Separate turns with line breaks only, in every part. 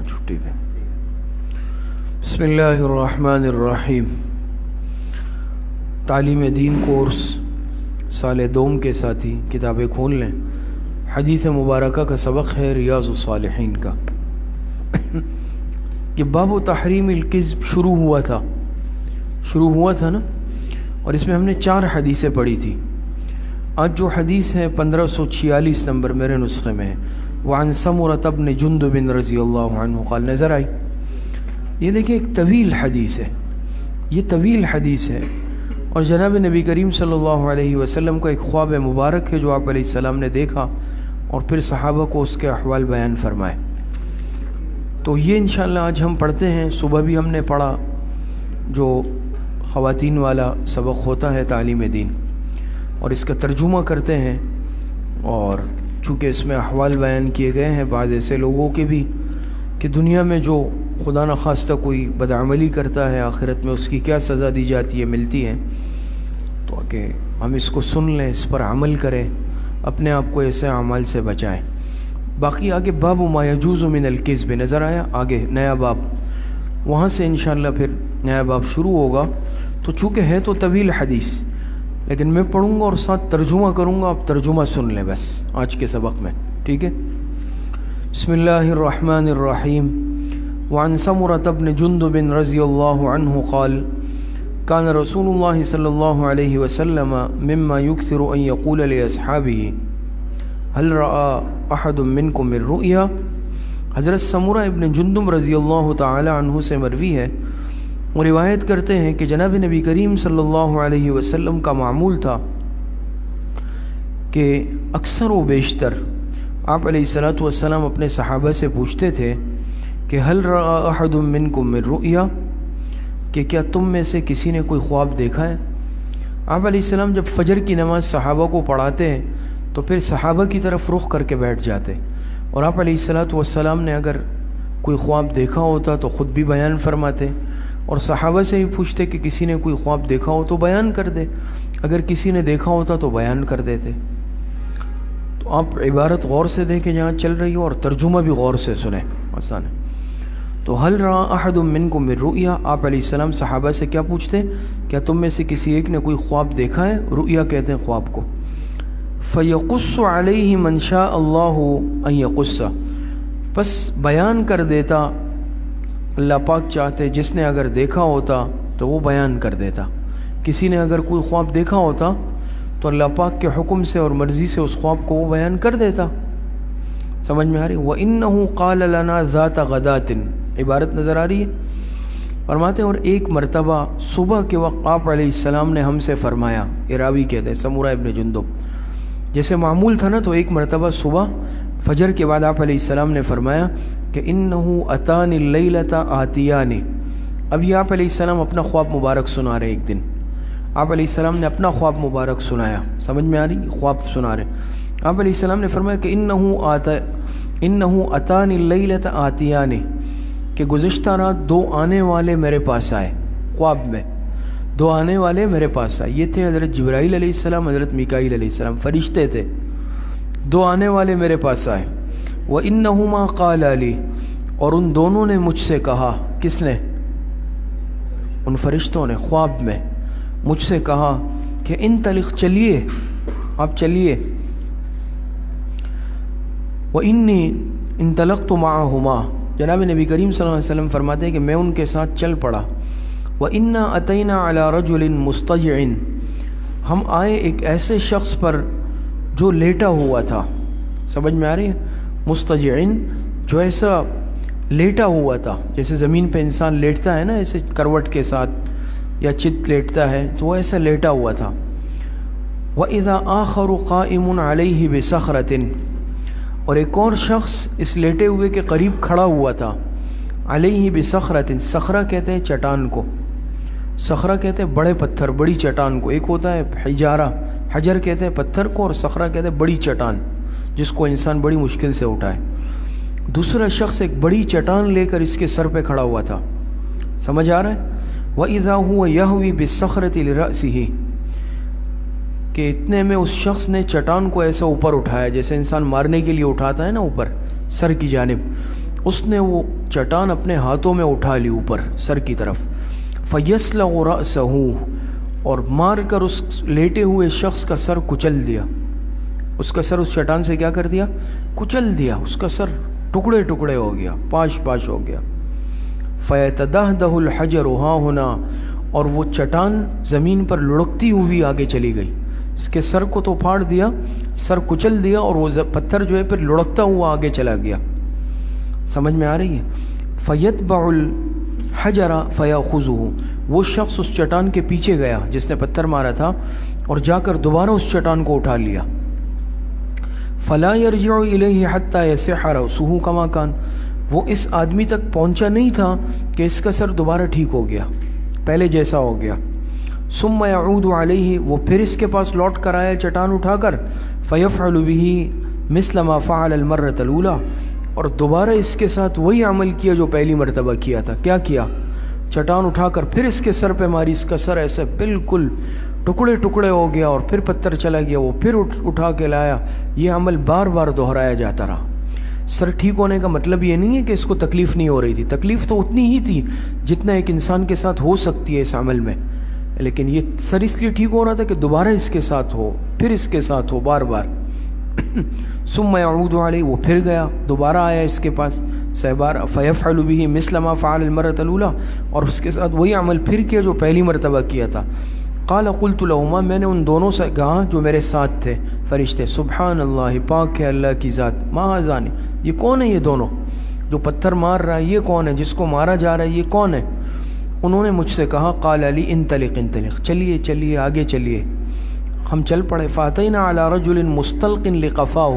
چھٹی دیں. بسم اللہ الرحمن الرحیم. تعلیم دین کورس سال دوم کے ساتھی کتابیں کھول لیں. حدیث مبارکہ کا سبق ہے ریاض الصالحین کا. کہ باب تحریم الکذب شروع ہوا تھا نا, اور اس میں ہم نے 4 حدیثیں پڑھی تھی. آج جو حدیث ہے 1546 نمبر میرے نسخے میں ہے, وعن سمرة بن جندب رضی اللہ عنہ قال. نظر آئی؟ یہ دیکھیں ایک طویل حدیث ہے, یہ طویل حدیث ہے, اور جناب نبی کریم صلی اللہ علیہ وسلم کا ایک خواب مبارک ہے جو آپ علیہ السلام نے دیکھا اور پھر صحابہ کو اس کے احوال بیان فرمائے. تو یہ انشاءاللہ آج ہم پڑھتے ہیں. صبح بھی ہم نے پڑھا جو خواتین والا سبق ہوتا ہے تعلیم دین, اور اس کا ترجمہ کرتے ہیں. اور چونکہ اس میں احوال بیان کیے گئے ہیں بعض ایسے لوگوں کے بھی کہ دنیا میں جو خدا نخواستہ کوئی بدعملی کرتا ہے آخرت میں اس کی کیا سزا دی جاتی ہے, ملتی ہے, تو کہ ہم اس کو سن لیں, اس پر عمل کریں, اپنے آپ کو ایسے اعمال سے بچائیں. باقی آگے باب ما یجوز من الکذب نظر آیا, آگے نیا باب, وہاں سے انشاءاللہ پھر نیا باب شروع ہوگا. تو چونکہ ہے تو طویل حدیث, لیکن میں پڑھوں گا اور ساتھ ترجمہ کروں گا, آپ ترجمہ سن لیں بس آج کے سبق میں, ٹھیک ہے. بسم اللہ الرحمن الرحیم. وعن سمرة بن جندب رضی اللہ عنہ قال كان رسول اللہ صلی اللہ علیہ وسلم مما يكثر ان يقول لاصحابه هل رأى احد منكم من رؤيا. حضرت سمرہ ابن جندب رضی اللہ تعالی عنہ سے مروی ہے, وہ روایت کرتے ہیں کہ جناب نبی کریم صلی اللہ علیہ وسلم کا معمول تھا کہ اکثر و بیشتر آپ علیہ الصلوۃ والسلام اپنے صحابہ سے پوچھتے تھے کہ هل رأى احد منكم من رؤيا, کہ کیا تم میں سے کسی نے کوئی خواب دیکھا ہے. آپ علیہ السلام جب فجر کی نماز صحابہ کو پڑھاتے ہیں تو پھر صحابہ کی طرف رخ کر کے بیٹھ جاتے, اور آپ علیہ الصلوۃ والسلام نے اگر کوئی خواب دیکھا ہوتا تو خود بھی بیان فرماتے, اور صحابہ سے ہی پوچھتے کہ کسی نے کوئی خواب دیکھا ہو تو بیان کر دے, اگر کسی نے دیکھا ہوتا تو بیان کر دیتے. تو آپ عبارت غور سے دیکھیں جہاں چل رہی ہو, اور ترجمہ بھی غور سے سنیں, آسان ہے. تو هل رأى احد منكم من رؤيا, آپ علیہ السلام صحابہ سے کیا پوچھتے, کیا تم میں سے کسی ایک نے کوئی خواب دیکھا ہے. رؤیا کہتے ہیں خواب کو. فیقص علیہ من شاء اللہ ان یقص, پس بیان کر دیتا اللہ پاک چاہتے جس نے اگر دیکھا ہوتا تو وہ بیان کر دیتا. کسی نے اگر کوئی خواب دیکھا ہوتا تو اللہ پاک کے حکم سے اور مرضی سے اس خواب کو وہ بیان کر دیتا. سمجھ میں آ رہی؟ وَإِنَّهُ قَالَ لَنَا ذَاتَ غَدَاتٍ, عبارت نظر آ رہی ہے. فرماتے ہیں اور ایک مرتبہ صبح کے وقت آپ علیہ السلام نے ہم سے فرمایا. یہ راوی کہتے ہیں سمرہ ابن جندب, جیسے معمول تھا نا, تو ایک مرتبہ صبح فجر کے بعد آپ علیہ السلام نے فرمایا کہ اِنَّهُ أَتَانِ اللَّيْلَةَ آتِيَانِ. اب یہ آپ علیہ السلام اپنا خواب مبارک سنا رہے. ایک دن آپ علیہ السلام نے اپنا خواب مبارک سنایا. سمجھ میں آ رہی؟ خواب سنا رہے. آپ علیہ السلام نے فرمایا کہ اِنَّهُ أَتَانِ اللَّيْلَةَ آتِيَانِ, کہ گزشتہ رات 2 آنے والے میرے پاس آئے. خواب میں 2 آنے والے میرے پاس آئے. یہ تھے حضرت جبرائیل علیہ السلام, حضرت میکائیل علیہ السلام, فرشتے تھے. 2 آنے والے میرے پاس آئے. وَإِنَّهُمَا قَالَا لِي, اور ان دونوں نے مجھ سے کہا. کس نے؟ ان فرشتوں نے خواب میں مجھ سے کہا کہ انطلق, چلیے, آپ چلیے. وَإِنِّي انطلقت مَعَهُمَا, جناب نبی کریم صلی اللہ علیہ وسلم فرماتے ہیں کہ میں ان کے ساتھ چل پڑا. وَإِنَّا أَتَيْنَا عَلَى رَجُلٍ مُسْتَجِعٍ, ہم آئے ایک ایسے شخص پر جو لیٹا ہوا تھا. سمجھ میں آ رہی ہے؟ مستجعن, جو ایسا لیٹا ہوا تھا, جیسے زمین پہ انسان لیٹتا ہے نا ایسے کروٹ کے ساتھ, یا چت لیٹتا ہے, تو وہ ایسا لیٹا ہوا تھا. وَإِذَا آخَرُ قَائِمٌ عَلَيْهِ بِصَخْرَةٍ, اور ایک اور شخص اس لیٹے ہوئے کے قریب کھڑا ہوا تھا. علیہ بصخرۃ, صخرہ کہتے ہیں چٹان کو, صخرہ کہتے ہیں بڑے پتھر, بڑی چٹان کو. ایک ہوتا ہے حجارہ, حجر کہتے ہیں پتھر کو, اور صخرہ کہتے ہیں بڑی چٹان جس کو انسان بڑی مشکل سے اٹھائے. دوسرا شخص ایک بڑی چٹان لے کر اس کے سر پہ کھڑا ہوا تھا. سمجھ آ رہا ہے؟ وَإِذَا هُوَ يَهْوِي بِالصَّخْرَةِ لِرَأْسِهِ, کہ اتنے میں اس شخص نے چٹان کو ایسا اوپر اٹھایا جیسے انسان مارنے کے لیے اٹھاتا ہے نا اوپر سر کی جانب, اس نے وہ چٹان اپنے ہاتھوں میں اٹھا لی اوپر سر کی طرف، فَيَسْلَغُ رَأْسَهُ، اور مار کر اس لیٹے ہوئے شخص کا سر کچل دیا، اس کا سر اس چٹان سے کیا کر دیا؟ کچل دیا، اس کا سر ٹکڑے ٹکڑے ہو گیا، پاش پاش ہو گیا۔ فَيَتَدَهْدَهُ الْحَجَرُ هَا هُنَا، اور وہ چٹان زمین پر لڑکتی ہوئی آگے چلی گئی، اس کے سر کو تو پھاڑ دیا، سر کچل دیا، اور وہ پتھر جو ہے پھر لڑکتا ہوا آگے چلا گیا۔ سمجھ میں آ رہی ہے؟ فَيَتْبَعُ الْحَجَرَ فَيَأْخُذُهُ، وہ شخص اس چٹان کے پیچھے گیا جس نے پتھر مارا تھا، اور جا کر دوبارہ اس چٹان کو اٹھا لیا۔ فَلَا يَرْجِعُ إِلَيْهِ حَتَّى يَصِحَّ رَأْسُهُ كَمَا كَانَ، وہ اس آدمی تک پہنچا نہیں تھا کہ اس کا سر دوبارہ ٹھیک ہو گیا، پہلے جیسا ہو گیا۔ ثُمَّ يَعُودُ عَلَيْهِ، وہ پھر اس کے پاس لوٹ کر آیا چٹان اٹھا کر، فَيَفْعَلُ بِهِ مِثْلَ مَا فَعَلَ الْمَرَّةَ الْأُولَىٰ، اور دوبارہ اس کے ساتھ وہی عمل کیا جو پہلی مرتبہ کیا تھا۔ کیا کیا؟ چٹان اٹھا کر پھر اس کے سر پہ ماری، اس کا سر ایسے بالکل ٹکڑے ٹکڑے ہو گیا، اور پھر پتھر چلا گیا، وہ پھر اٹھا کے لایا۔ یہ عمل بار بار دہرایا جاتا رہا۔ سر ٹھیک ہونے کا مطلب یہ نہیں ہے کہ اس کو تکلیف نہیں ہو رہی تھی، تکلیف تو اتنی ہی تھی جتنا ایک انسان کے ساتھ ہو سکتی ہے اس عمل میں، لیکن یہ سر اس لیے ٹھیک ہو رہا تھا کہ دوبارہ اس کے ساتھ ہو، پھر اس کے ساتھ ہو، بار بار۔ ثم يعود علیہ، وہ پھر گیا، دوبارہ آیا اس کے پاس سہبار، فیفعل به مثل ما فعل المرة الاولى، اور اس کے ساتھ وہی عمل پھر کیا جو پہلی مرتبہ کیا تھا۔ قال قلت لهما، میں نے ان دونوں سے کہا جو میرے ساتھ تھے فرشتے، سبحان اللہ، پاک ہے اللہ کی ذات، ما هذان، یہ کون ہے؟ یہ دونوں جو پتھر مار رہا ہے یہ کون ہے؟ جس کو مارا جا رہا ہے یہ کون ہے؟ انہوں نے مجھ سے کہا، قال علی انطلق انطلق، چلیے چلیے آگے چلیے۔ ہم چل پڑے، فاتینا علی رجل مستلق لقفاہ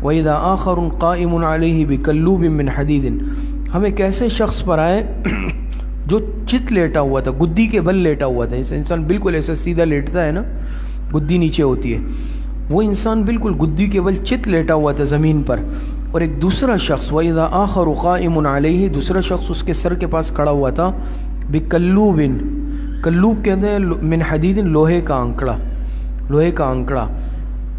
وَإِذَا آخَرٌ قَائِمٌ عَلَيْهِ بِكَلُّوبٍ مِّنْ حَدِيدٍ، ہم ایک ایسے شخص پر آئے جو چت لیٹا ہوا تھا، گدی کے بل لیٹا ہوا تھا، جیسے انسان بالکل ایسا سیدھا لیٹتا ہے نا، گدی نیچے ہوتی ہے، وہ انسان بالکل گدی کے بل چت لیٹا ہوا تھا زمین پر، اور ایک دوسرا شخص وَإِذَا آخَرُ قَائِمٌ عَلَيْهِ، دوسرا شخص اس کے سر کے پاس کھڑا ہوا تھا، بِكَلُّوبٍ، کلوب کہتے ہیں من حدید، لوہے کا آنکڑا، لوہے کا آنکڑا،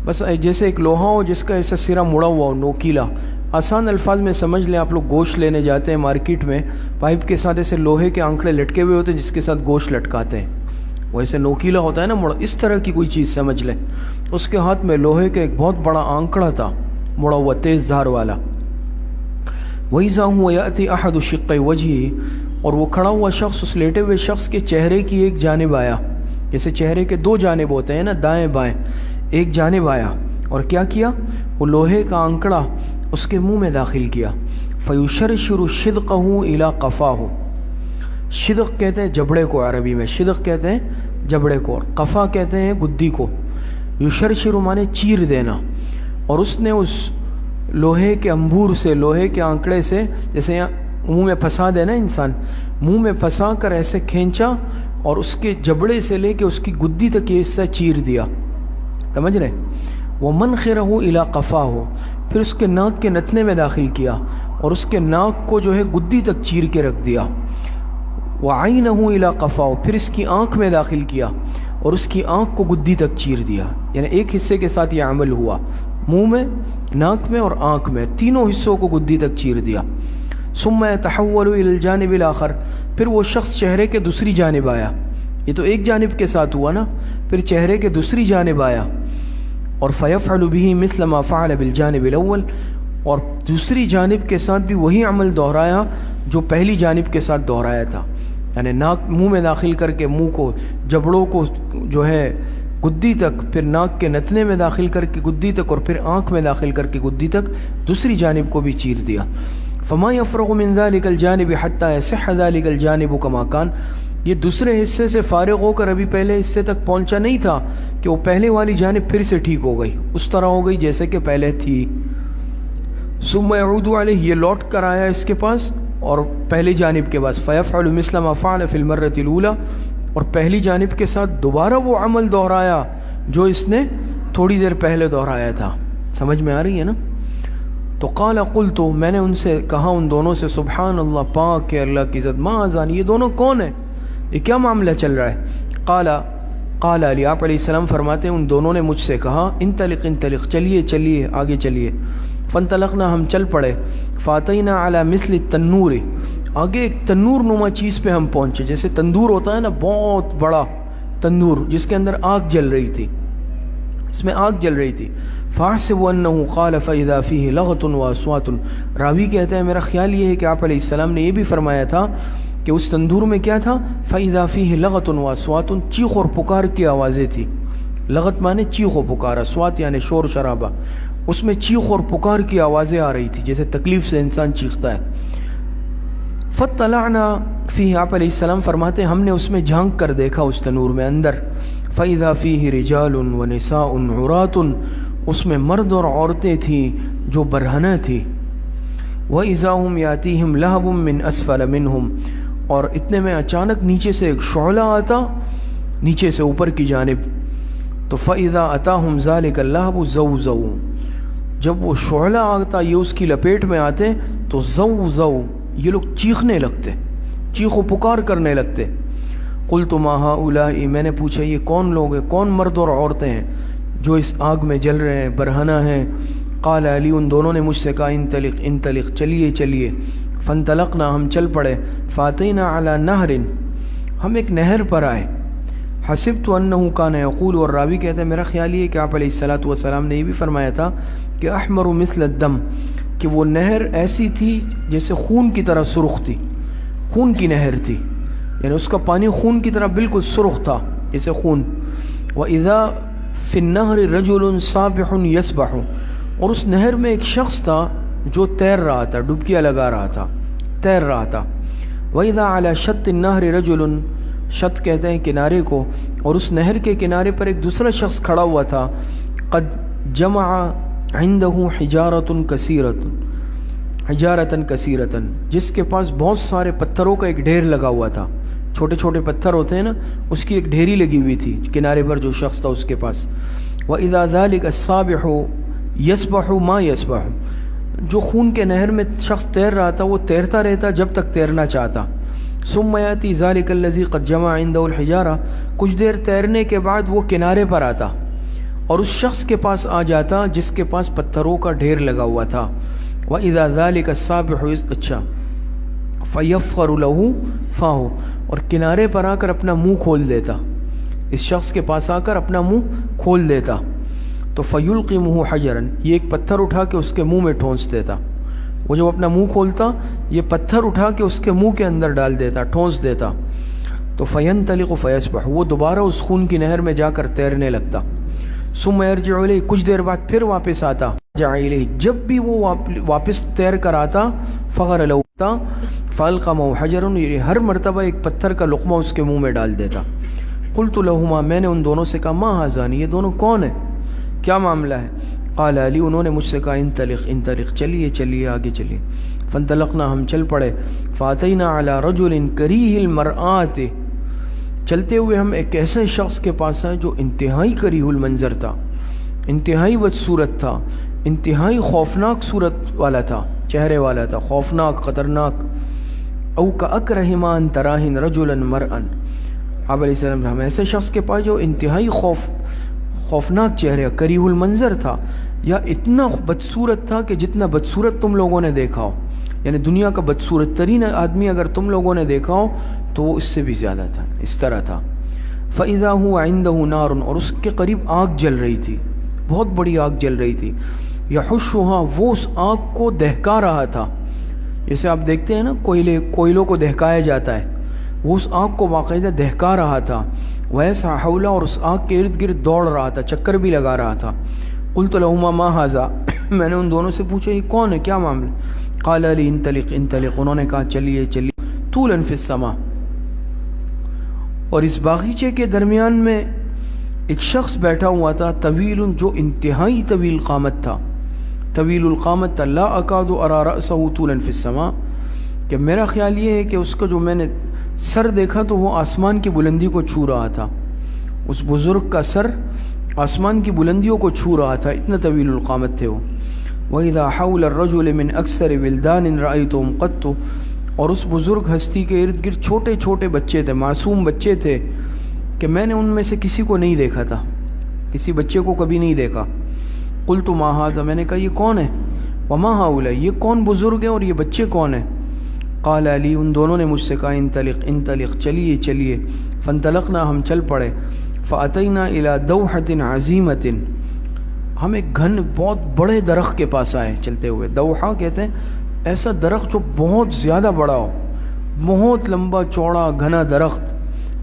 بس جیسے ایک لوہا ہو جس کا ایسا سرا مڑا ہوا ہو، نوکیلا۔ آسان الفاظ میں سمجھ لیں، آپ لوگ گوشت لینے جاتے ہیں مارکیٹ میں، پائپ کے ساتھ ایسے لوہے کے آنکڑے لٹکے ہوئے ہوتے ہیں جس کے ساتھ گوشت لٹکاتے ہیں، وہ ایسے نوکیلا ہوتا ہے نا مڑا، اس طرح کی کوئی چیز سمجھ لیں۔ اس کے ہاتھ میں لوہے کا ایک بہت بڑا آنکڑا تھا، مڑا ہوا تیز دھار والا۔ وَإِذَا هُوَ يَأْتِي أَحَدُ شِقَّيْ وَجْهِهِ، اور وہ کھڑا ہوا شخص اس لیٹے ہوئے شخص کے چہرے کی ایک جانب آیا، جیسے چہرے کے دو جانب ہوتے ہیں نا، دائیں بائیں، ایک جانب آیا، اور کیا کیا؟ وہ لوہے کا آنکڑا اس کے منہ میں داخل کیا۔ فَيُشَرْشِرُ شِدْقَهُ إِلَىٰ قَفَاهُ، شدق کہتے ہیں جبڑے کو، عربی میں شدق کہتے ہیں جبڑے کو، اور قفا کہتے ہیں گدی کو۔ یشرشر مانے چیر دینا، اور اس نے اس لوہے کے انبور سے، لوہے کے آنکڑے سے، جیسے یہاں منہ میں پھنسا دینا انسان، منہ میں پھنسا کر ایسے کھینچا، اور اس کے جبڑے سے لے کے اس کی گدی تک یہ حصہ چیر دیا، سمجھ رہے؟ وَمَنْخِرَهُ إِلَىٰ قَفَاهُ، پھر اس کے ناک کے نتنے میں داخل کیا، اور اس کے ناک کو جو ہے گدی تک چیر کے رکھ دیا۔ وَعَيْنَهُ إِلَىٰ قَفَاهُ، پھر اس کی آنکھ میں داخل کیا، اور اس کی آنکھ کو گدی تک چیر دیا، یعنی ایک حصے کے ساتھ یہ عمل ہوا، منہ میں، ناک میں اور آنکھ میں، تینوں حصوں کو گدی تک چیر دیا۔ ثم يتحول إلى الجانب الآخر، پھر وہ شخص چہرے کے دوسری جانب آیا، یہ تو ایک جانب کے ساتھ ہوا نا، پھر چہرے کے دوسری جانب آیا، اور فيفعل به مثل ما فعل بالجانب الأول، اور دوسری جانب کے ساتھ بھی وہی عمل دہرایا جو پہلی جانب کے ساتھ دہرایا تھا، یعنی ناک منہ میں داخل کر کے منہ کو، جبڑوں کو جو ہے گدی تک، پھر ناک کے نتنے میں داخل کر کے گدی تک، اور پھر آنکھ میں داخل کر کے گدی تک، دوسری جانب کو بھی چیر دیا۔ فما يفرغ من ذلك الجانب حتى يصح ذلك الجانب كما كان، یہ دوسرے حصے سے فارغ ہو کر ابھی پہلے حصے تک پہنچا نہیں تھا کہ وہ پہلے والی جانب پھر سے ٹھیک ہو گئی، اس طرح ہو گئی جیسے کہ پہلے تھی۔ ثم يعود عليه، یہ لوٹ کر آیا اس کے پاس اور پہلی جانب کے پاس، فيفعل مثل ما فعل في المرة الأولى، اور پہلی جانب کے ساتھ دوبارہ وہ عمل دہرایا جو اس نے تھوڑی دیر پہلے دہرایا تھا۔ سمجھ میں آ رہی ہے نا؟ تو قال قلت، میں نے ان سے کہا، ان دونوں سے، سبحان اللہ، پاک ہے اللہ کی عزت، ما ذان، یہ دونوں کون ہیں؟ یہ کیا معاملہ چل رہا ہے؟ قال علی، آپ علیہ السلام فرماتے ہیں ان دونوں نے مجھ سے کہا، انطلق انطلق، چلیے چلیے آگے چلیے۔ فانطلقنا ہم چل پڑے، فاتینا علی مثل التنور، آگے ایک تنور نما چیز پہ ہم پہنچے، جیسے تندور ہوتا ہے نا بہت بڑا تندور جس کے اندر آگ جل رہی تھی، اس میں آگ جل رہی تھی۔ فاحسب انه قال فاذا فيه لغط واصوات، راوی کہتے ہیں میرا خیال یہ ہے کہ آپ علیہ السلام نے یہ بھی فرمایا تھا کہ اس تندور میں کیا تھا، فاذا فيه لغط واصوات، چیخ اور پکار کی آوازیں تھی۔ لغط مانے چیخ و پکار، اصوات یعنی شور شرابہ، اس میں چیخ اور پکار کی آوازیں آ رہی تھی جیسے تکلیف سے انسان چیختا ہے۔ فطلعنا فیہ، آپ علیہ السلام فرماتے ہم نے اس میں جھانک کر دیکھا اس تنور میں اندر، فاذا فیہ رجال ونساء عرات، اس میں مرد اور عورتیں تھیں جو برہنہ تھی، وَإِذَا هُمْ يَأْتِيهِمْ لَهَبٌ مِّنْ أَسْفَلَ مِنْهُمْ، اور اتنے میں اچانک نیچے سے ایک شعلہ آتا، نیچے سے اوپر کی جانب، تو فَإِذَا أَتَاهُمْ ذَلِكَ اللَّهَبُ زَوْزَوْا، جب وہ شعلہ آتا یہ اس کی لپیٹ میں آتے تو زَوْزَوْا، یہ لوگ چیخنے لگتے، چیخ و پکار کرنے لگتے۔ قُلْتُ مَا هَؤُلَاءِ، میں نے پوچھا یہ کون لوگ ہیں، کون مرد اور عورتیں ہیں جو اس آگ میں جل رہے ہیں، برہنہ ہیں؟ قال علی، ان دونوں نے مجھ سے کہا انطلق انطلق، چلیے چلیے۔ فانطلقنا، ہم چل پڑے، فاتینا علی نہر، ہم ایک نہر پر آئے۔ حسبت انہ کان یقول، اور راوی کہتے ہیں میرا خیال یہ کہ آپ علیہ الصلوۃ والسلام نے یہ بھی فرمایا تھا کہ احمر مثل الدم، کہ وہ نہر ایسی تھی جیسے خون کی طرح سرخ تھی، خون کی نہر تھی، یعنی اس کا پانی خون کی طرح بالکل سرخ تھا جیسے خون۔ وَإِذَا فِي النَّهْرِ رَجُلٌ سَابِحٌ يَسْبَحُ، اور اس نہر میں ایک شخص تھا جو تیر رہا تھا، ڈبکیاں لگا رہا تھا، تیر رہا تھا۔ وَإِذَا عَلَى شَطِّ النَّهْرِ رَجُلٌ، شط کہتے ہیں کنارے کو، اور اس نہر کے کنارے پر ایک دوسرا شخص کھڑا ہوا تھا، قد جمع عنده حجارة کثیرة، جس کے پاس بہت سارے پتھروں کا ایک ڈھیر لگا ہوا تھا، چھوٹے چھوٹے پتھر ہوتے ہیں نا، اس کی ایک ڈھیری لگی ہوئی تھی کنارے پر جو شخص تھا اس کے پاس۔ وَإِذَا ذَلِكَ الصَّابِحُ يَسْبَحُ مَا يَسْبَحُ، جو خون کے نہر میں شخص تیر رہا تھا وہ تیرتا رہتا جب تک تیرنا چاہتا۔ ثُمَّ يَأْتِي ذَلِكَ الَّذِي قَدْ جَمَعَ عِنْدَهُ الْحِجَارَةَ، کچھ دیر تیرنے کے بعد وہ کنارے پر آتا اور اس شخص کے پاس آ جاتا جس کے پاس پتھروں کا ڈھیر لگا ہوا تھا۔ وَإِذَا ذَلِكَ الصَّابِحُ، اچھا، فَيَفْخَرُ لَهُ فَاهُ، اور کنارے پر آ کر اپنا منہ کھول دیتا، اس شخص کے پاس آ کر اپنا منہ کھول دیتا، تو فَيُلْقِمُهُ حَجَرًا، یہ ایک پتھر اٹھا کے اس کے منہ میں ٹھونس دیتا۔ وہ جب اپنا منہ کھولتا یہ پتھر اٹھا کے اس کے منہ کے اندر ڈال دیتا، ٹھونس دیتا، تو فَيَنْطَلِقُ فَيَسْبَحُ، وہ دوبارہ اس خون کی نہر میں جا کر تیرنے لگتا۔ ثُمَّ يَرْجِعُ إِلَيْهِ، کچھ دیر بعد پھر واپس آتا، رجع إِلَيْهِ، جب بھی وہ واپس تیر کر آتا، فَغَرَ لَوْتَا فَأَلْقَمَهُ حَجَرٌ، یہ ہر مرتبہ ایک پتھر کا لقمہ اس کے منہ میں ڈال دیتا۔ قلت لہما، میں نے ان دونوں سے کہا ما ہذان، یہ دونوں کون ہیں، کیا معاملہ ہے؟ قال علی، انہوں نے مجھ سے کہا انطلق انطلق، چلیے چلیے آگے چلیے۔ فانطلقنا، ہم چل پڑے، فاتینا علی رجل کریہ المرآت، چلتے ہوئے ہم ایک ایسے شخص کے پاس آئے جو انتہائی کریہ المنظر تھا، انتہائی بدصورت تھا، انتہائی خوفناک صورت والا تھا، چہرے والا تھا، خوفناک، خطرناک۔ او کاکرہ ما ان تراہ رجلا مرءا، آپ علیہ السلام ہم ایسے شخص کے پاس جو انتہائی خوفناک چہرے، کریہ المنظر تھا، یا اتنا بدصورت تھا کہ جتنا بدصورت تم لوگوں نے دیکھا ہو، یعنی دنیا کا بدصورت ترین آدمی اگر تم لوگوں نے دیکھا ہو تو وہ اس سے بھی زیادہ تھا، اس طرح تھا۔ فَإِذَا هُوَ عِنْدَهُ نَارٌ، اور اس کے قریب آگ جل رہی تھی، بہت بڑی آگ جل رہی تھی۔ يَحُشُّهَا، وہ اس آگ کو دہکا رہا تھا، جیسے آپ دیکھتے ہیں نا کوئلوں کو دہکایا جاتا ہے، وہ اس آگ کو باقاعدہ دہکا رہا تھا۔ وَيَسْعَى حَوْلَهُ، اور اس آگ کے ارد گرد دوڑ رہا تھا، چکر بھی لگا رہا تھا۔ قلت لہما ما ھذا، میں نے ان دونوں سے پوچھا یہ کون ہے، کیا معاملہ؟ قال علی انطلق انطلق، انہوں نے کہا چلیے چلیے۔ طولا فی السماء، اور اس باغیچے کے درمیان میں ایک شخص بیٹھا ہوا تھا، طویل، جو انتہائی طویل قامت تھا، طویل القامت، لا اکاد ارى رأسه طولا فی السماء، کہ میرا خیال یہ ہے کہ اس کا جو میں نے سر دیکھا تو وہ آسمان کی بلندی کو چھو رہا تھا، اس بزرگ کا سر آسمان کی بلندیوں کو چھو رہا تھا، اتنا طویل القامت تھے وہ۔ وَإِذَا حَوْلَ الرَّجُلِ مِنْ أَكْثَرِ وِلْدَانٍ رَأَيْتُهُمْ قَطُّ، اور اس بزرگ ہستی کے ارد گرد چھوٹے چھوٹے بچے تھے، معصوم بچے تھے کہ میں نے ان میں سے کسی کو نہیں دیکھا تھا، کسی بچے کو کبھی نہیں دیکھا۔ قلت ما ھذا، میں نے کہا یہ کون ہے؟ وما ہؤلاء، یہ کون بزرگ ہیں اور یہ بچے کون ہیں؟ قال علی، ان دونوں نے مجھ سے کہا انطلق انطلق، چلیے چلیے۔ فانطلقنا، ہم چل پڑے۔ فاتینا الی دوحۃ عظیمۃ، ہم ایک گھن بہت بڑے درخت کے پاس آئے چلتے ہوئے۔ دوحہ کہتے ہیں ایسا درخت جو بہت زیادہ بڑا ہو، بہت لمبا چوڑا گھنا درخت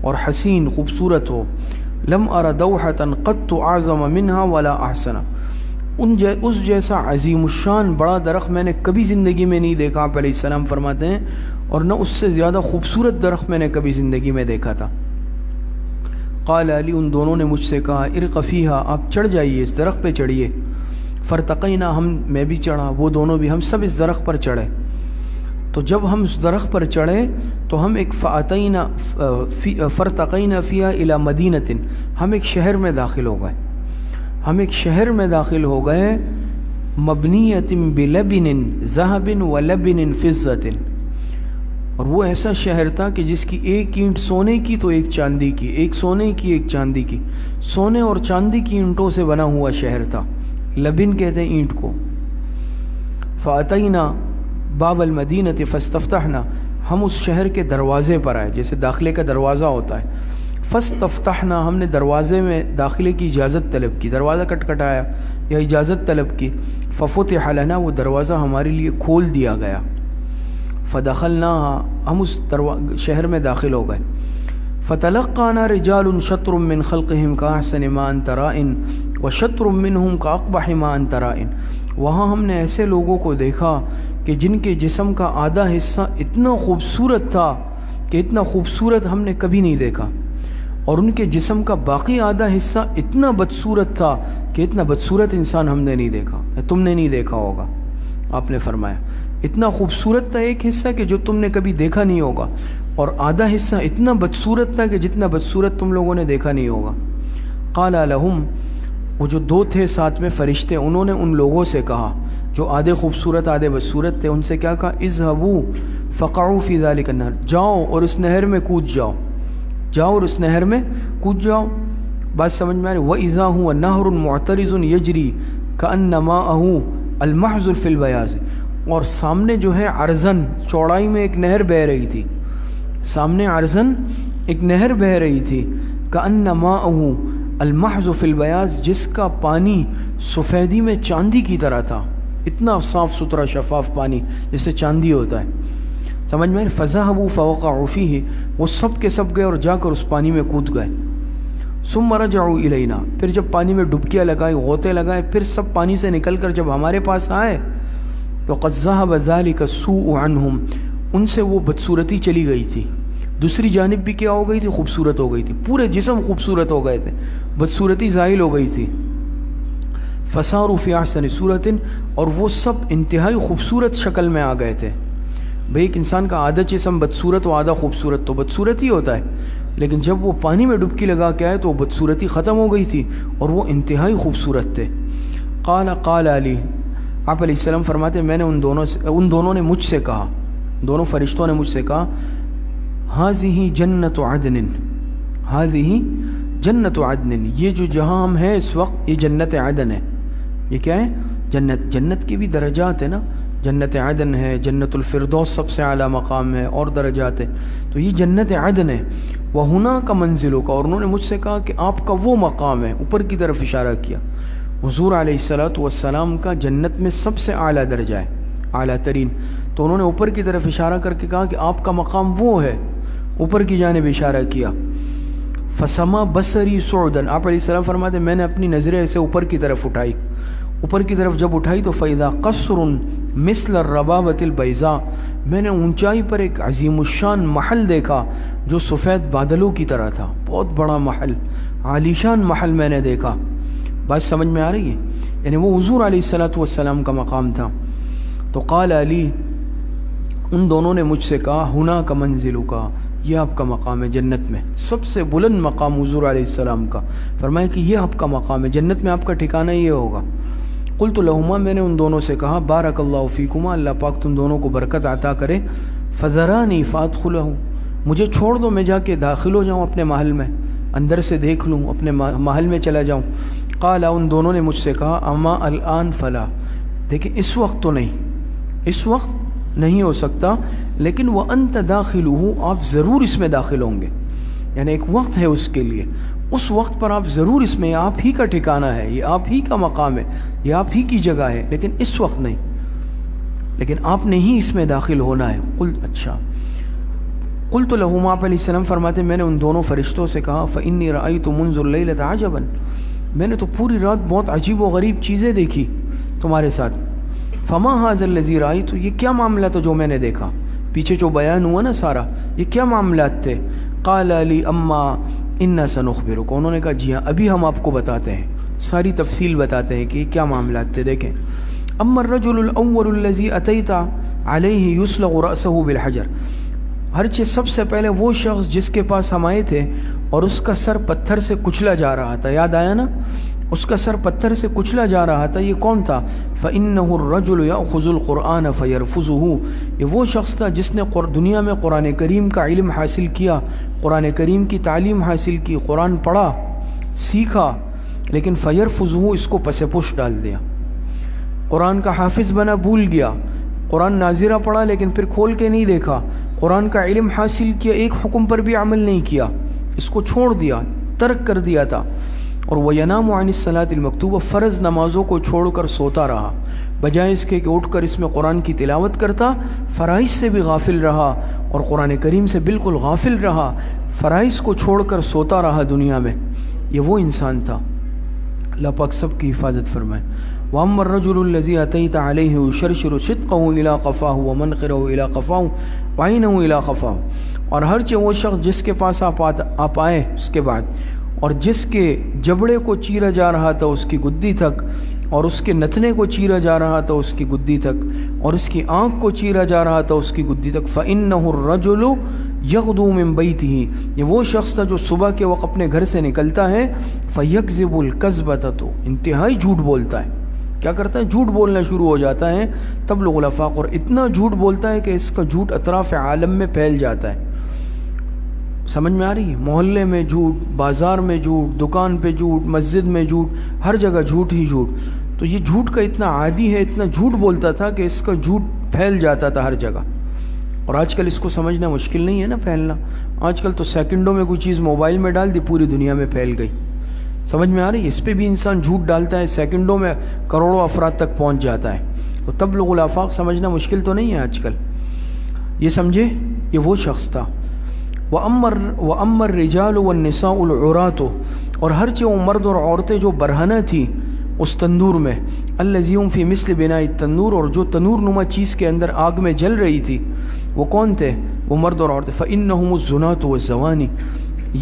اور حسین خوبصورت ہو۔ لم ار دوحۃ قط اعظم منها ولا احسن، اس جیسا عظیم الشان بڑا درخت میں نے کبھی زندگی میں نہیں دیکھا، آپ علیہ السلام فرماتے ہیں، اور نہ اس سے زیادہ خوبصورت درخت میں نے کبھی زندگی میں دیکھا تھا۔ قال علی، ان دونوں نے مجھ سے کہا ارق فیہا، آپ چڑھ جائیے، اس درخت پہ چڑھیے۔ فرتقینا، میں بھی چڑھا، وہ دونوں بھی، ہم سب اس درخت پر چڑھے۔ تو جب ہم اس درخت پر چڑھے تو ہم ایک فرتقینا فیہا الی مدینۃ، ہم ایک شہر میں داخل ہو گئے، ہم ایک شہر میں داخل ہو گئے، مبنیۃ بلبن ذہب ولبن فضۃ، اور وہ ایسا شہر تھا کہ جس کی ایک اینٹ سونے کی تو ایک چاندی کی، ایک سونے کی ایک چاندی کی، سونے اور چاندی کی اینٹوں سے بنا ہوا شہر تھا۔ لبن کہتے ہیں اینٹ کو۔ فاتینا باب المدینۃ فاستفتحنا، ہم اس شہر کے دروازے پر آئے، جیسے داخلے کا دروازہ ہوتا ہے۔ فاستفتحنا، ہم نے دروازے میں داخلے کی اجازت طلب کی، دروازہ کٹکھٹایا یا اجازت طلب کی۔ ففتح لنا، وہ دروازہ ہمارے لیے کھول دیا گیا۔ فدخلناها، ہم اس شہر میں داخل ہو گئے۔ فتلقانا رجال شطر من خلقهم كأحسن ما انت رائن وشطر منهم كأقبح ما انت رائن، وہاں ہم نے ایسے لوگوں کو دیکھا کہ جن کے جسم کا آدھا حصہ اتنا خوبصورت تھا کہ اتنا خوبصورت ہم نے کبھی نہیں دیکھا، اور ان کے جسم کا باقی آدھا حصہ اتنا بدصورت تھا کہ اتنا بدصورت انسان ہم نے نہیں دیکھا، تم نے نہیں دیکھا ہوگا۔ آپ نے فرمایا اتنا خوبصورت تھا ایک حصہ کہ جو تم نے کبھی دیکھا نہیں ہوگا، اور آدھا حصہ اتنا بدصورت تھا کہ جتنا بدصورت تم لوگوں نے دیکھا نہیں ہوگا۔ قال لهم، وہ جو دو تھے ساتھ میں فرشتے، انہوں نے ان لوگوں سے کہا جو آدھے خوبصورت آدھے بدصورت تھے، ان سے کیا کہا؟ اذهبوا فقعوا في ذلك النهر، جاؤ اور اس نہر میں کود جاؤ، جاؤ اور اس نہر میں کود جاؤ۔ بات سمجھ میں آ رہی؟ وَإِذَا هُوَ نَهْرٌ مُعْتَرِضٌ يَجْرِي كَأَنَّ مَاءَهُ الْمَحْضُ فِي الْبَيَاضِ، اور سامنے جو ہے عرضاً چوڑائی میں ایک نہر بہہ رہی تھی، سامنے عرضاً ایک نہر بہہ رہی تھی، كَأَنَّ مَاءَهُ الْمَحْضُ فِي الْبَيَاضِ، جس کا پانی سفیدی میں چاندی کی طرح تھا، اتنا صاف ستھرا شفاف پانی جیسے چاندی ہوتا ہے۔ سمجھ میں؟ فَذَهَبُوا فَوَقَعُوا فِيهِ، وہ سب کے سب گئے اور جا کر اس پانی میں کود گئے۔ ثُمَّ رَجَعُوا إِلَيْنَا، پھر جب پانی میں ڈبکیاں لگائی، غوطے لگائے، پھر سب پانی سے نکل کر جب ہمارے پاس آئے تو قَدْ ذَهَبَ ذَلِكَ السُّوءُ عَنْهُمْ، ان سے وہ بدصورتی چلی گئی تھی۔ دوسری جانب بھی کیا ہو گئی تھی؟ خوبصورت ہو گئی تھی، پورے جسم خوبصورت ہو گئے تھے، بدصورتی زائل ہو گئی تھی۔ فَصَارُوا فِي أَحْسَنِ صُورَةٍ، اور وہ سب انتہائی خوبصورت شکل میں آ گئے تھے۔ بھئی ایک انسان کا آدھا جسم بدصورت و آدھا خوبصورت تو بدصورت ہی ہوتا ہے، لیکن جب وہ پانی میں ڈبکی لگا کے آئے تو وہ بدصورتی ختم ہو گئی تھی اور وہ انتہائی خوبصورت تھے۔ قال علی، آپ علیہ السلام فرماتے ہیں میں نے ان دونوں نے مجھ سے کہا، دونوں فرشتوں نے مجھ سے کہا هذه جنت عدن، هذه جنت عدن، یہ جو جہاں ہم ہیں اس وقت یہ جنت عدن ہے۔ یہ کیا ہے؟ جنت۔ جنت کے بھی درجات ہیں نا، جنت عدن ہے، جنت الفردوس سب سے اعلیٰ مقام ہے، اور درجات ہیں، تو یہ جنت عدن ہے۔ وَهُنَاكَ مَنزِلُكَ، اور انہوں نے مجھ سے کہا کہ آپ کا وہ مقام ہے، اوپر کی طرف اشارہ کیا۔ حضور علیہ السلام کا جنت میں سب سے اعلیٰ درجہ ہے، اعلیٰ ترین، تو انہوں نے اوپر کی طرف اشارہ کر کے کہا کہ آپ کا مقام وہ ہے، اوپر کی جانب اشارہ کیا۔ فَسَمَا بَصَرِي صُعُودًا، آپ علیہ السلام فرماتے ہیں میں نے اپنی نظریں ایسے اوپر کی طرف اٹھائی، اوپر کی طرف جب اٹھائی تو فَإِذَا قَصْرٌ مِثْلَ الرَّبَابَةِ الْبَيْضَاءِ، میں نے اونچائی پر ایک عظیم الشان محل دیکھا جو سفید بادلوں کی طرح تھا، بہت بڑا محل، عالیشان محل میں نے دیکھا۔ بات سمجھ میں آ رہی ہے؟ یعنی وہ حضور علیہ السلام کا مقام تھا۔ تو قال علی، ان دونوں نے مجھ سے کہا هُنَاكَ مَنزِلُكَ، یہ آپ کا مقام ہے جنت میں، سب سے بلند مقام حضور علیہ السلام کا، فرمایا کہ یہ آپ کا مقام ہے جنت میں، آپ کا ٹھکانہ یہ ہوگا۔ قلت لہما، میں نے ان دونوں سے کہا بارک اللہ فیکما، اللہ پاک تم دونوں کو برکت عطا کرے۔ فذرانی فادخلہ، مجھے چھوڑ دو میں جا کے داخل ہو جاؤں اپنے محل میں، اندر سے دیکھ لوں، اپنے محل میں چلا جاؤں۔ قال، ان دونوں نے مجھ سے کہا اما الآن فلا، دیکھیں اس وقت تو نہیں، اس وقت نہیں ہو سکتا، لیکن وَأَنْتَ دَاخِلُهُ، آپ ضرور اس میں داخل ہوں گے، یعنی ایک وقت ہے اس کے لیے، اس وقت پر آپ ضرور اس میں، آپ ہی کا ٹھکانہ ہے، یہ آپ ہی کا مقام ہے، یہ آپ ہی کی جگہ ہے، لیکن اس وقت نہیں، لیکن آپ نے ہی اس میں داخل ہونا ہے۔ اچھا، قلت لہم، آپ علیہ السلام فرماتے میں نے ان دونوں فرشتوں سے کہا فإنی رأیت منذ اللیلۃ عجبا، میں نے تو پوری رات بہت عجیب و غریب چیزیں دیکھی تمہارے ساتھ۔ فما ھذا الذی رأیت، یہ کیا معاملہ تھا جو میں نے دیکھا، پیچھے جو بیان ہوا نا سارا، یہ کیا معاملات تھے؟ قال لی اما انا سنخبرک، انہوں نے کہا جی ہاں ابھی ہم آپ کو بتاتے ہیں، ساری تفصیل بتاتے ہیں کہ یہ کیا معاملات تھے۔ دیکھیں، اما الرجل الاول الذی اتیت علیہ یسلغ رأسہ بالحجر، ہر چیز سب سے پہلے وہ شخص جس کے پاس ہم آئے تھے اور اس کا سر پتھر سے کچلا جا رہا تھا، یاد آیا نا، اس کا سر پتھر سے کچلا جا رہا تھا، یہ کون تھا؟ فإنہ الرجل یأخذ القرآن فیرفضہ، یہ وہ شخص تھا جس نے دنیا میں قرآن کریم کا علم حاصل کیا، قرآن کریم کی تعلیم حاصل کی، قرآن پڑھا سیکھا، لیکن فیرفضہ، اس کو پس پش ڈال دیا، قرآن کا حافظ بنا، بھول گیا، قرآن ناظرہ پڑھا لیکن پھر کھول کے نہیں دیکھا، قرآن کا علم حاصل کیا، ایک حکم پر بھی عمل نہیں کیا، اس کو چھوڑ دیا، ترک کر دیا تھا۔ اور وَيَنَامُ عَنِ الصَّلَاةِ الْمَكْتُوبَةِ، فرض نمازوں کو چھوڑ کر سوتا رہا، بجائے اس کے کہ اٹھ کر اس میں قرآن کی تلاوت کرتا، فرائض سے بھی غافل رہا اور قرآن کریم سے بالکل غافل رہا، فرائض کو چھوڑ کر سوتا رہا دنیا میں، یہ وہ انسان تھا۔ اللہ پاک سب کی حفاظت فرمائے۔ وَأَمَّا الرَّجُلُ الَّذِي أَتَيْتَ عَلَيْهِ يُشَرْشِرُ صِدْقَهُ إِلَىٰ قَفَاهُ وَمَنْخِرَهُ إِلَىٰ قَفَاهُ وَعَيْنَهُ إِلَىٰ قَفَاهُ، اور ہر چہ وہ شخص جس کے پاس آپ آئے اس کے بعد، اور جس کے جبڑے کو چیرا جا رہا تھا اس کی گدی تک، اور اس کے نتنے کو چیرا جا رہا تھا اس کی گدی تک، اور اس کی آنکھ کو چیرا جا رہا تھا اس کی گدی تک، فَإِنَّهُ الرَّجُلُ يَغْدُو مِن بَيْتِهِ، یہ وہ شخص تھا جو صبح کے وقت اپنے گھر سے نکلتا ہے، فَيَكْذِبُ الْكَذْبَةَ، تو انتہائی جھوٹ بولتا ہے، کیا کرتا ہے؟ جھوٹ بولنا شروع ہو جاتا ہے، تبلغ الافاق، اور اتنا جھوٹ بولتا ہے کہ اس کا جھوٹ اطراف عالم میں پھیل جاتا ہے۔ سمجھ میں آ رہی ہے؟ محلے میں جھوٹ، بازار میں جھوٹ، دکان پہ جھوٹ، مسجد میں جھوٹ، ہر جگہ جھوٹ ہی جھوٹ۔ تو یہ جھوٹ کا اتنا عادی ہے، اتنا جھوٹ بولتا تھا کہ اس کا جھوٹ پھیل جاتا تھا ہر جگہ۔ اور آج کل اس کو سمجھنا مشکل نہیں ہے نا پھیلنا، آج کل تو سیکنڈوں میں کوئی چیز موبائل میں ڈال دی پوری دنیا میں پھیل گئی۔ سمجھ میں آ رہی ہے؟ اس پہ بھی انسان جھوٹ ڈالتا ہے، سیکنڈوں میں کروڑوں افراد تک پہنچ جاتا ہے۔ تو تبلغ الافاق سمجھنا مشکل تو نہیں ہے آج کل، یہ سمجھے، یہ وہ شخص تھا۔ وَأَمَّا الرِّجَالُ وَالنِّسَاءُ الْعُرَاةُ، اور ہر چیز مرد اور عورتیں جو برہنہ تھی اس تندور میں، الَّذِي هُمْ فِي مِثْلِ بِنَاءِ التَّنُّورِ، اور جو تنور نما چیز کے اندر آگ میں جل رہی تھی، وہ کون تھے؟ وہ مرد اور عورتیں۔ فَإِنَّهُمُ الزُّنَاةُ وَالزَّوَانِ،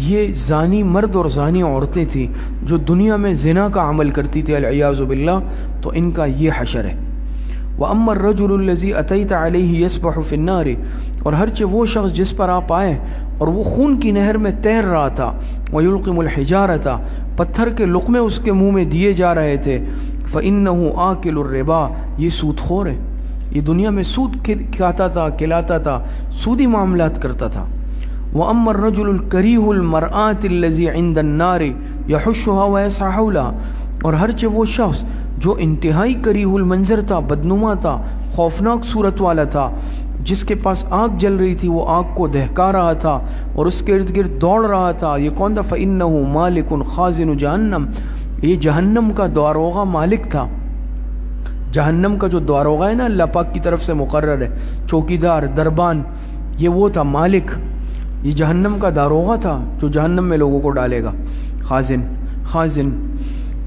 یہ زانی مرد اور زانی عورتیں تھیں جو دنیا میں زنا کا عمل کرتی تھی، العیاذ باللہ، تو ان کا یہ حشر ہے۔ وَأَمَّا الرَّجُلُ الَّذِي أَتَيْتَ عَلَيْهِ يَسْبَحُ فِي النَّارِ، اور ہر چہ وہ شخص جس پر آپ آئے اور وہ خون کی نہر میں تیر رہا تھا، وَيُلْقِمُ الْحِجَارَةَ، پتھر کے لقمے اس کے منہ میں دیے جا رہے تھے، فَإِنَّهُ آكِلُ الرِّبَا، یہ سود خور ہے، یہ دنیا میں سود کھاتا تھا، کھلاتا تھا، سودی معاملات کرتا تھا۔ وَأَمَّا الرَّجُلُ الْكَرِيهُ الْمَرْآةِ الَّذِي عِنْدَ النَّارِ يَحُشُّهَا وَيَسْعَى حَوْلَهَا، اور ہر چہ وہ شخص جو انتہائی کریہ المنظر تھا، بدنما تھا، خوفناک صورت والا تھا، جس کے پاس آگ جل رہی تھی، وہ آگ کو دہکا رہا تھا اور اس کے ارد گرد دوڑ رہا تھا، یہ کون تھا؟ فَإِنَّهُ مَالِكٌ خَازِنُ جَهَنَّمَ، یہ جہنم کا داروغہ مالک تھا۔ جہنم کا جو داروغہ ہے نا، اللہ پاک کی طرف سے مقرر ہے، چوکیدار، دربان، یہ وہ تھا مالک، یہ جہنم کا داروغہ تھا جو جہنم میں لوگوں کو ڈالے گا۔ خازن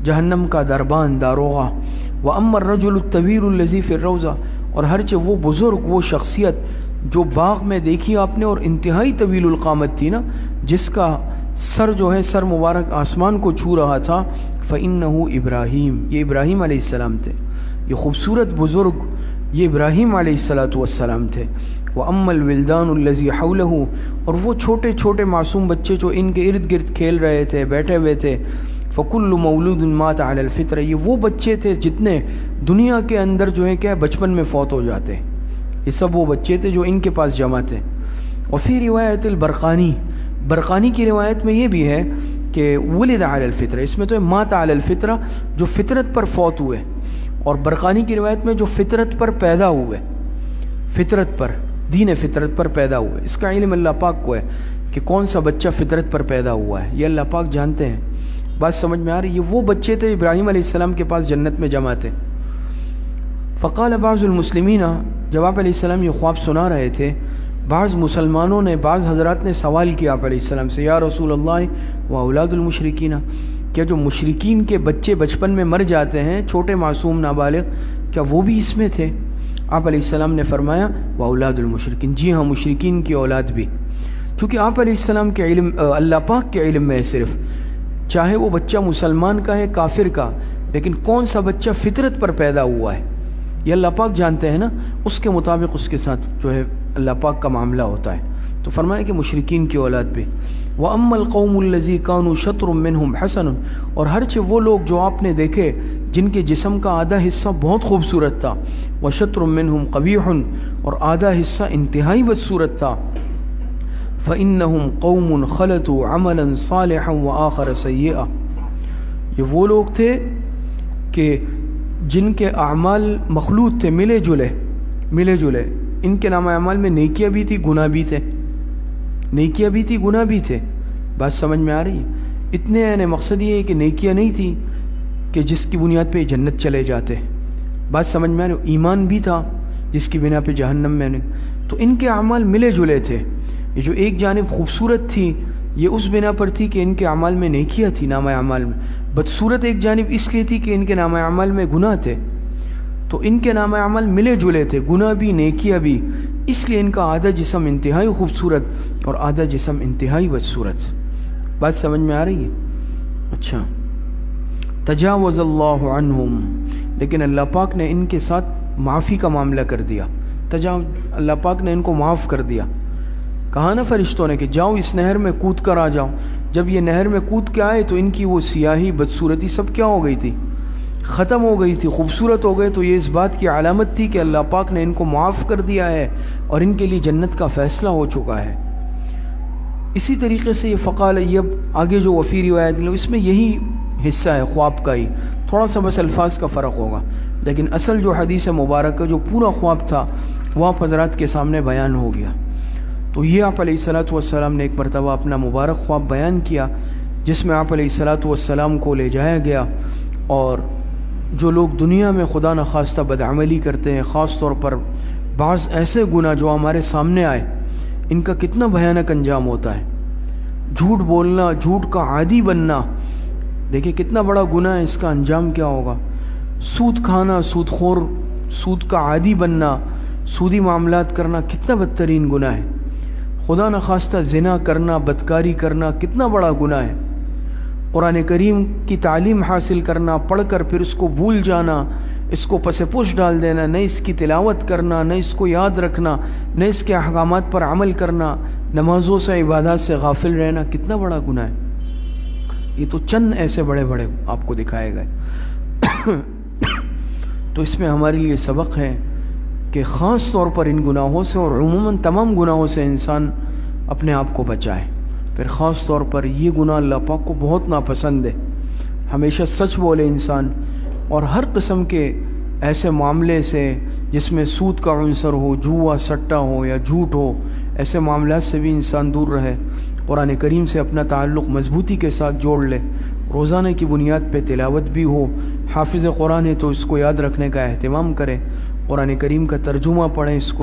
جہنم کا دربان، داروغہ۔ وَأَمَّا الرَّجُلُ الطَّوِيلُ الَّذِي فِي الرَّوْضَةِ، اور ہر چہ وہ بزرگ، وہ شخصیت جو باغ میں دیکھی آپ نے اور انتہائی طویل القامت تھی نا، جس کا سر جو ہے، سر مبارک آسمان کو چھو رہا تھا، فَإِنَّهُ ابراہیم، یہ ابراہیم علیہ السلام تھے، یہ خوبصورت بزرگ یہ ابراہیم علیہ السلام تھے۔ وَأَمَّا الْوِلْدَانُ الَّذِي حَوْلَهُ، اور وہ چھوٹے چھوٹے معصوم بچے جو ان کے ارد گرد کھیل رہے تھے، بیٹھے ہوئے تھے، فَكُلُّ مَوْلُودٍ مَاتَ عَلَى الْفِطْرَةِ، یہ وہ بچے تھے جتنے دنیا کے اندر جو ہے کیا بچپن میں فوت ہو جاتے، یہ سب وہ بچے تھے جو ان کے پاس جمع تھے۔ وفی روایت برقانی کی روایت میں یہ بھی ہے کہ ولد علی الفطرہ، اس میں تو ہے مات علی الفطرہ، جو فطرت پر فوت ہوئے، اور برقانی کی روایت میں جو فطرت پر پیدا ہوئے، فطرت پر، دین فطرت پر پیدا ہوئے، اس کا علم اللہ پاک کو ہے کہ کون سا بچہ فطرت پر پیدا ہوا ہے، یہ اللہ پاک جانتے ہیں۔ بات سمجھ میں آ رہی ہے؟ یہ وہ بچے تھے ابراہیم علیہ السلام کے پاس جنت میں جمع تھے۔ فقال بعض المسلمین، جب آپ علیہ السلام یہ خواب سنا رہے تھے، بعض مسلمانوں نے، بعض حضرات نے سوال کیا آپ علیہ السلام سے، یا رسول اللہ و اولاد المشرکین، کیا جو مشرکین کے بچے بچپن میں مر جاتے ہیں، چھوٹے معصوم نابالغ، کیا وہ بھی اس میں تھے؟ آپ علیہ السلام نے فرمایا و اولاد المشرکین، جی ہاں، مشرکین کی اولاد بھی۔ چونکہ آپ علیہ السلام کے علم، اللہ پاک کے علم میں ہے صرف، چاہے وہ بچہ مسلمان کا ہے کافر کا، لیکن کون سا بچہ فطرت پر پیدا ہوا ہے یہ اللہ پاک جانتے ہیں نا، اس کے مطابق اس کے ساتھ جو ہے اللہ پاک کا معاملہ ہوتا ہے۔ تو فرمایا کہ مشرکین کی اولاد بھی۔ وَأَمَّا الْقَوْمُ الَّذِي كَانُوا شَطْرٌ مِّنْهُمْ حَسَنٌ، اور ہرچہ وہ لوگ جو آپ نے دیکھے جن کے جسم کا آدھا حصہ بہت خوبصورت تھا، وَشَطْرٌ مِّنْهُمْ قَبِيحٌ، اور آدھا حصہ انتہائی بدصورت تھا، فَإِنَّهُمْ قَوْمٌ خَلَطُوا عَمَلًا صَالِحًا وَآخَرَ سَيِّئًا، یہ وہ لوگ تھے کہ جن کے اعمال مخلوط تھے، ملے جلے، ان کے نام اعمال میں نیکیاں بھی تھی، گناہ بھی تھے، نیکیاں بھی تھی، گناہ بھی تھے۔ بات سمجھ میں آ رہی ہے؟ اتنے یعنی مقصد یہ ہے کہ نیکیاں نہیں تھی کہ جس کی بنیاد پہ جنت چلے جاتے، بات سمجھ میں آ رہی ہے؟ ایمان بھی تھا جس کی بنا پہ جہنم میں نہیں۔ تو ان کے اعمال ملے جلے تھے، یہ جو ایک جانب خوبصورت تھی یہ اس بنا پر تھی کہ ان کے اعمال میں نیکیاں تھی، نام اعمال میں، بدصورت ایک جانب اس لیے تھی کہ ان کے نام اعمال میں گناہ تھے۔ تو ان کے نام اعمال ملے جلے تھے، گناہ بھی نیکیاں بھی، اس لیے ان کا آدھا جسم انتہائی خوبصورت اور آدھا جسم انتہائی بدصورت۔ بات سمجھ میں آ رہی ہے؟ اچھا، تجاوز اللہ عنہم، لیکن اللہ پاک نے ان کے ساتھ معافی کا معاملہ کر دیا، اللہ پاک نے ان کو معاف کر دیا۔ کہا نا فرشتوں نے کہ جاؤ اس نہر میں کود کر آ جاؤ، جب یہ نہر میں کود کے آئے تو ان کی وہ سیاہی بدصورتی سب کیا ہو گئی تھی؟ ختم ہو گئی تھی، خوبصورت ہو گئے۔ تو یہ اس بات کی علامت تھی کہ اللہ پاک نے ان کو معاف کر دیا ہے اور ان کے لیے جنت کا فیصلہ ہو چکا ہے۔ اسی طریقے سے یہ فقال، یہ آگے جو وفی روایت لو اس میں یہی حصہ ہے خواب کا ہی، تھوڑا سا بس الفاظ کا فرق ہوگا، لیکن اصل جو حدیث مبارکہ جو پورا خواب تھا وہ آپ حضرات کے سامنے بیان ہو گیا۔ تو یہ آپ علیہ الصلاۃ والسلام نے ایک مرتبہ اپنا مبارک خواب بیان کیا، جس میں آپ علیہ الصلاۃ والسلام کو لے جایا گیا، اور جو لوگ دنیا میں خدا نخواستہ بدعملی کرتے ہیں، خاص طور پر بعض ایسے گناہ جو ہمارے سامنے آئے، ان کا کتنا بھیانک انجام ہوتا ہے۔ جھوٹ بولنا، جھوٹ کا عادی بننا، دیکھیں کتنا بڑا گناہ ہے، اس کا انجام کیا ہوگا۔ سود کھانا، سود خور، سود کا عادی بننا، سودی معاملات کرنا کتنا بدترین گناہ ہے۔ خدا نخواستہ زنا کرنا، بدکاری کرنا کتنا بڑا گناہ ہے۔ قرآن کریم کی تعلیم حاصل کرنا، پڑھ کر پھر اس کو بھول جانا، اس کو پس پوش ڈال دینا، نہ اس کی تلاوت کرنا، نہ اس کو یاد رکھنا، نہ اس کے احکامات پر عمل کرنا، نمازوں سے، عبادات سے غافل رہنا کتنا بڑا گناہ ہے۔ یہ تو چند ایسے بڑے بڑے آپ کو دکھائے گئے۔ تو اس میں ہمارے لیے سبق ہے کہ خاص طور پر ان گناہوں سے اور عموماً تمام گناہوں سے انسان اپنے آپ کو بچائے۔ پھر خاص طور پر یہ گناہ اللہ پاک کو بہت ناپسند ہے۔ ہمیشہ سچ بولے انسان، اور ہر قسم کے ایسے معاملے سے جس میں سود کا عنصر ہو، جوا سٹا ہو یا جھوٹ ہو، ایسے معاملات سے بھی انسان دور رہے۔ قرآن کریم سے اپنا تعلق مضبوطی کے ساتھ جوڑ لے، روزانہ کی بنیاد پہ تلاوت بھی ہو، حافظ قرآن ہے تو اس کو یاد رکھنے کا اہتمام کرے، قرآن کریم کا ترجمہ پڑھیں، اس کو